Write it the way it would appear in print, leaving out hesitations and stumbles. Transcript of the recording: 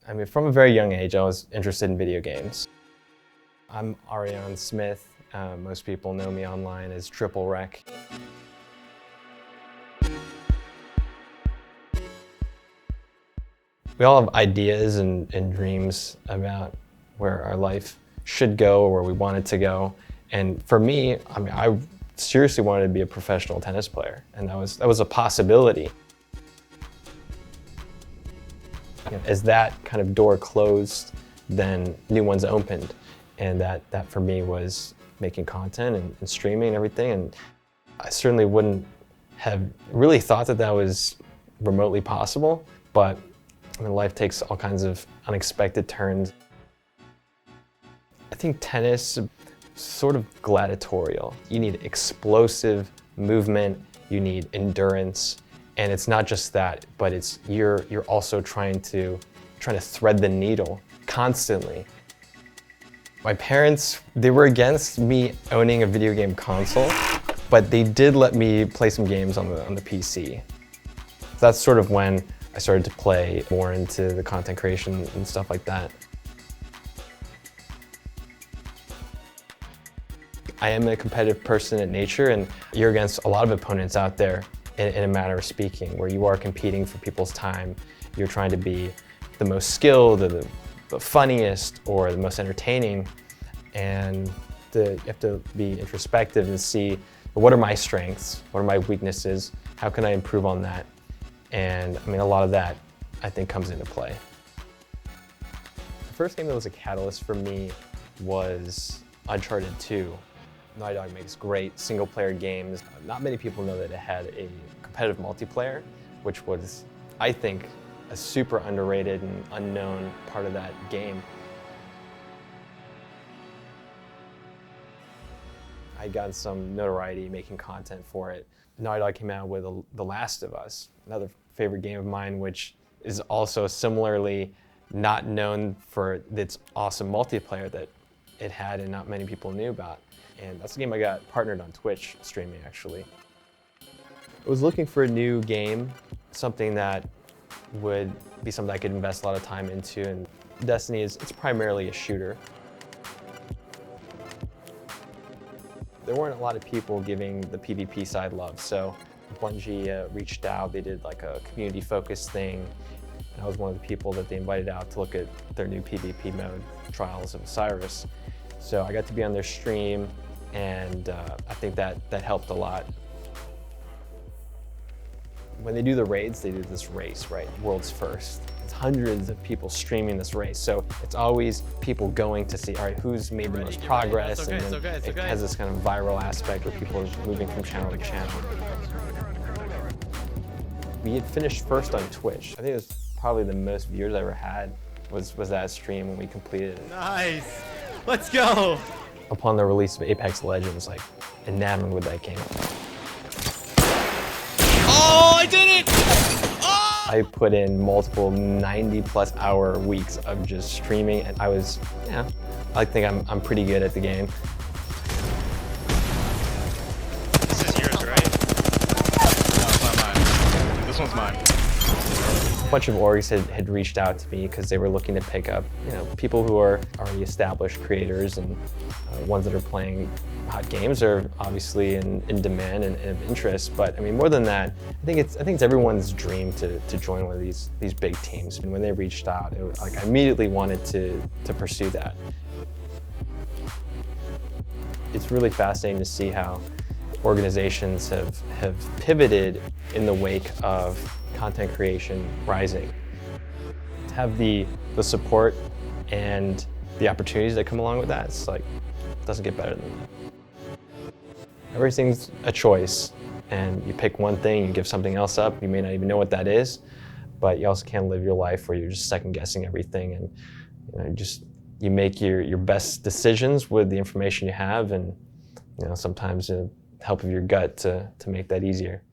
I mean, from a very young age, I was interested in video games. I'm Ariane Smith. Most people know me online as tripleWRECK. We all have ideas and dreams about where our life should go or where we want it to go. And for me, I seriously wanted to be a professional tennis player, and that was a possibility. As that kind of door closed, then new ones opened, and that for me was making content and streaming and everything. And I certainly wouldn't have really thought that was remotely possible, but I mean, life takes all kinds of unexpected turns. I think tennis is sort of gladiatorial. You need explosive movement, you need endurance, and it's not just that, but you're also trying to thread the needle constantly. My parents, they were against me owning a video game console, but they did let me play some games on the PC. That's sort of when I started to play more into the content creation and stuff like that. I am a competitive person at nature, and you're against a lot of opponents out there in a manner of speaking, where you are competing for people's time. You're trying to be the most skilled, or the funniest, or the most entertaining, and you have to be introspective and see, what are my strengths, what are my weaknesses, how can I improve on that? And I mean, a lot of that, I think, comes into play. The first game that was a catalyst for me was Uncharted 2. Naughty Dog makes great single-player games. Not many people know that it had a competitive multiplayer, which was, I think, a super underrated and unknown part of that game. I got some notoriety making content for it. Naughty Dog came out with The Last of Us, another favorite game of mine, which is also similarly not known for its awesome multiplayer that it had and not many people knew about. And that's the game I got partnered on Twitch streaming, actually. I was looking for a new game, something that would be something I could invest a lot of time into, and Destiny it's primarily a shooter. There weren't a lot of people giving the PvP side love, so Bungie reached out. They did like a community-focused thing, and I was one of the people that they invited out to look at their new PvP mode, Trials of Osiris. So I got to be on their stream, and I think that helped a lot. When they do the raids, they do this race, right? World's first. It's hundreds of people streaming this race. So it's always people going to see, all right, who's made the most progress, and then it has this kind of viral aspect where people are moving from channel to channel. We had finished first on Twitch. I think it was probably the most viewers I ever had was that stream when we completed it. Nice! Let's go! Upon the release of Apex Legends, like, enamored with that game. Oh, I did it! Oh! I put in multiple 90+ hour weeks of just streaming, and I think I'm pretty good at the game. This is yours, right? No, it's not mine. This one's mine. A bunch of orgs had reached out to me because they were looking to pick up, people who are already established creators, and ones that are playing hot games are obviously in demand and of interest. But I mean, more than that, I think it's everyone's dream to join one of these big teams. And when they reached out, I immediately wanted to pursue that. It's really fascinating to see how organizations have pivoted in the wake of content creation rising. To have the support and the opportunities that come along with that, it's like, it doesn't get better than that. Everything's a choice, and you pick one thing, you give something else up. You may not even know what that is, but you also can't live your life where you're just second guessing everything, and you make your best decisions with the information you have, and sometimes the help of your gut to make that easier.